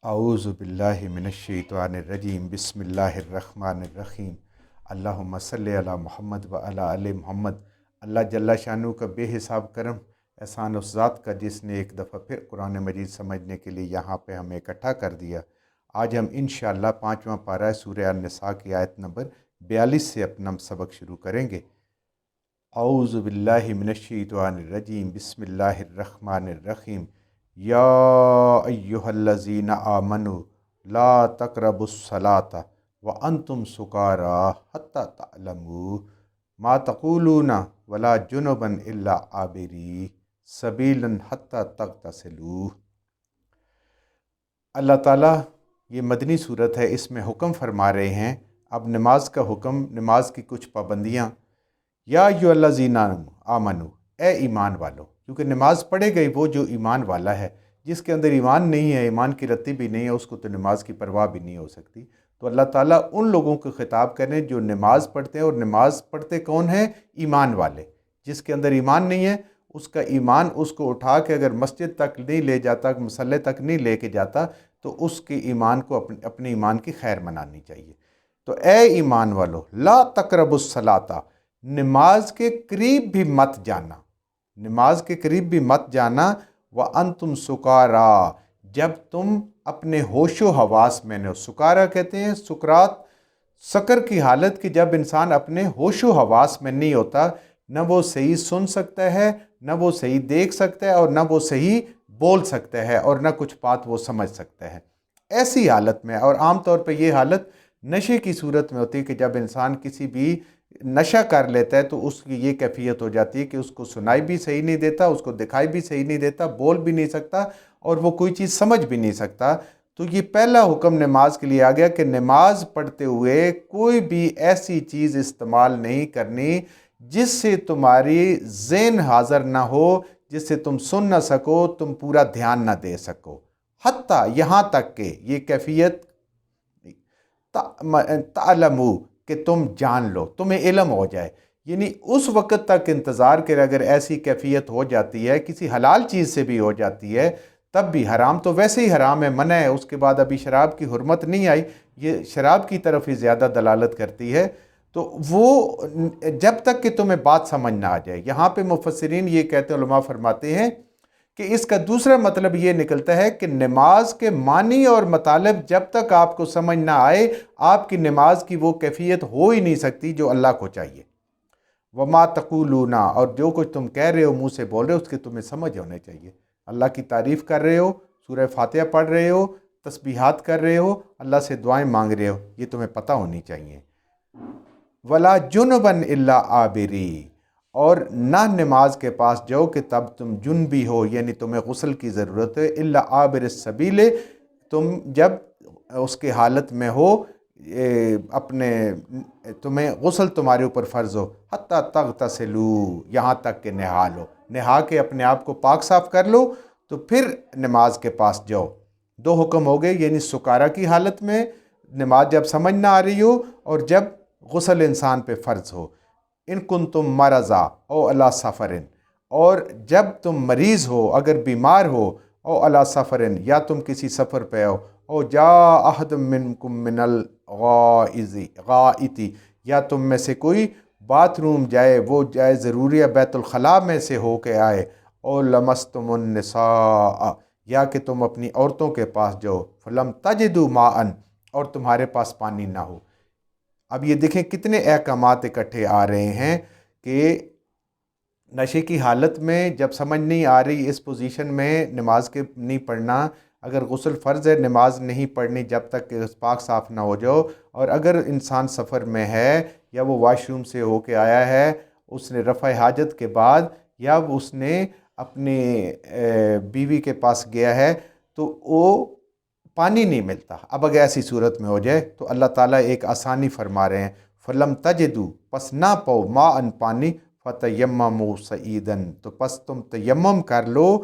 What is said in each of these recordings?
اعوذ باللہ من الشیطان الرجیم بسم اللہ الرحمن الرحیم اللہم صلی علی محمد و علی آل محمد۔ اللہ جل شانہ کا بے حساب کرم احسان اس ذات کا جس نے ایک دفعہ پھر قرآن مجید سمجھنے کے لیے یہاں پہ ہمیں اکٹھا کر دیا۔ آج ہم انشاءاللہ 5واں پارہ سورہ النساء کی آیت نمبر 42 سے اپنا سبق شروع کریں گے۔ اعوذ باللہ من الشیطان الرجیم بسم اللہ الرحمن الرحیم یا ایہا الذین آمنوا لا تقربوا الصلاۃ وانتم سکارا حتی تعلموا ما تقولون ولا جنبا الا عابری سبیلا حتی تغتسلوا۔ اللہ تعالیٰ یہ مدنی صورت ہے، اس میں حکم فرما رہے ہیں اب نماز کا حکم، نماز کی کچھ پابندیاں۔ یا ایھا الذین آمنوا، اے ایمان والو، کیونکہ نماز پڑھے گئی وہ جو ایمان والا ہے۔ جس کے اندر ایمان نہیں ہے، ایمان کی رتی بھی نہیں ہے، اس کو تو نماز کی پرواہ بھی نہیں ہو سکتی۔ تو اللہ تعالیٰ ان لوگوں کو خطاب کریں جو نماز پڑھتے ہیں، اور نماز پڑھتے کون ہیں؟ ایمان والے۔ جس کے اندر ایمان نہیں ہے، اس کا ایمان اس کو اٹھا کے اگر مسجد تک نہیں لے جاتا، مصلی تک نہیں لے کے جاتا، تو اس کے ایمان کو اپنے ایمان کی خیر منانی چاہیے۔ تو اے ایمان والو لا تقربوا الصلاۃ، نماز کے قریب بھی مت جانا، نماز کے قریب بھی مت جانا۔ وَأَنْتُمْ سُكَارَىٰ، جب تم اپنے ہوش و حواس میں نے، سکارا کہتے ہیں سکرات، سکر کی حالت کہ جب انسان اپنے ہوش و حواس میں نہیں ہوتا، نہ وہ صحیح سن سکتا ہے، نہ وہ صحیح دیکھ سکتا ہے، اور نہ وہ صحیح بول سکتا ہے، اور نہ کچھ بات وہ سمجھ سکتا ہے۔ ایسی حالت میں، اور عام طور پہ یہ حالت نشے کی صورت میں ہوتی ہے کہ جب انسان کسی بھی نشہ کر لیتا ہے تو اس کی یہ کیفیت ہو جاتی ہے کہ اس کو سنائی بھی صحیح نہیں دیتا، اس کو دکھائی بھی صحیح نہیں دیتا، بول بھی نہیں سکتا، اور وہ کوئی چیز سمجھ بھی نہیں سکتا۔ تو یہ پہلا حکم نماز کے لیے آ گیا کہ نماز پڑھتے ہوئے کوئی بھی ایسی چیز استعمال نہیں کرنی جس سے تمہاری ذہن حاضر نہ ہو، جس سے تم سن نہ سکو، تم پورا دھیان نہ دے سکو۔ حتیٰ یہاں تک کہ یہ کیفیت تعلموا، کہ تم جان لو، تمہیں علم ہو جائے۔ یعنی اس وقت تک انتظار کرے، اگر ایسی کیفیت ہو جاتی ہے، کسی حلال چیز سے بھی ہو جاتی ہے، تب بھی حرام تو ویسے ہی حرام ہے، منع ہے، اس کے بعد ابھی شراب کی حرمت نہیں آئی، یہ شراب کی طرف ہی زیادہ دلالت کرتی ہے۔ تو وہ جب تک کہ تمہیں بات سمجھ نہ آ جائے، یہاں پہ مفسرین یہ کہتے ہیں، علماء فرماتے ہیں کہ اس کا دوسرا مطلب یہ نکلتا ہے کہ نماز کے معنی اور مطالب جب تک آپ کو سمجھ نہ آئے، آپ کی نماز کی وہ کیفیت ہو ہی نہیں سکتی جو اللہ کو چاہیے۔ وَمَا تَقُولُونَ، اور جو کچھ تم کہہ رہے ہو، منہ سے بول رہے ہو، اس کے تمہیں سمجھ ہونے چاہیے۔ اللہ کی تعریف کر رہے ہو، سورہ فاتحہ پڑھ رہے ہو، تسبیحات کر رہے ہو، اللہ سے دعائیں مانگ رہے ہو، یہ تمہیں پتہ ہونی چاہیے۔ وَلَا جُنُبًا إِلَّا عَابِرِي، اور نہ نماز کے پاس جاؤ کہ تب تم جنبی ہو، یعنی تمہیں غسل کی ضرورت ہے۔ إِلَّا عَابِرِ السَّبِيلِ، تم جب اس کے حالت میں ہو، تمہیں غسل تمہارے اوپر فرض ہو۔ حتیٰ تغتسلوا، یہاں تک کہ نہا لو، نہا کے اپنے آپ کو پاک صاف کر لو، تو پھر نماز کے پاس جاؤ۔ دو حکم ہو گئے، یعنی سکارا کی حالت میں نماز جب سمجھ نہ آ رہی ہو، اور جب غسل انسان پہ فرض ہو۔ ان کنتم مرضی او علی سفر، اور جب تم مریض ہو، اگر بیمار ہو، او علی سفر، یا تم کسی سفر پہ ہو، او جاء احد منکم من الغائط، یا تم میں سے کوئی باتھ روم جائے، وہ جائے ضروری ہے بیت الخلاء میں سے ہو کے آئے، او لمستم النساء، یا کہ تم اپنی عورتوں کے پاس جاؤ، فلم تجدوا ماء، اور تمہارے پاس پانی نہ ہو۔ اب یہ دیکھیں کتنے احکامات اکٹھے آ رہے ہیں کہ نشے کی حالت میں جب سمجھ نہیں آ رہی، اس پوزیشن میں نماز کے نہیں پڑھنا، اگر غسل فرض ہے نماز نہیں پڑھنی جب تک کہ پاک صاف نہ ہو جاؤ، اور اگر انسان سفر میں ہے، یا وہ واش روم سے ہو کے آیا ہے، اس نے رفع حاجت کے بعد، یا اس نے اپنی بیوی کے پاس گیا ہے، تو وہ پانی نہیں ملتا، اب اگر ایسی صورت میں ہو جائے تو اللہ تعالیٰ ایک آسانی فرما رہے ہیں، فلم تجدوا، پس نہ پاؤ، ماء پانی، فتیمموا صعیداً، تو پس تم تیمم کر لو،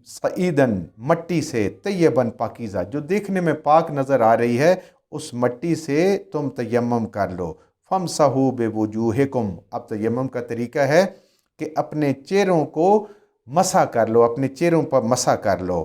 صعیداً مٹی سے، طیباً پاکیزہ، جو دیکھنے میں پاک نظر آ رہی ہے، اس مٹی سے تم تیمم کر لو۔ فامسحوا بوجوہکم، اب تیمم کا طریقہ ہے کہ اپنے چہروں کو مسح کر لو، اپنے چہروں پر مسح کر لو۔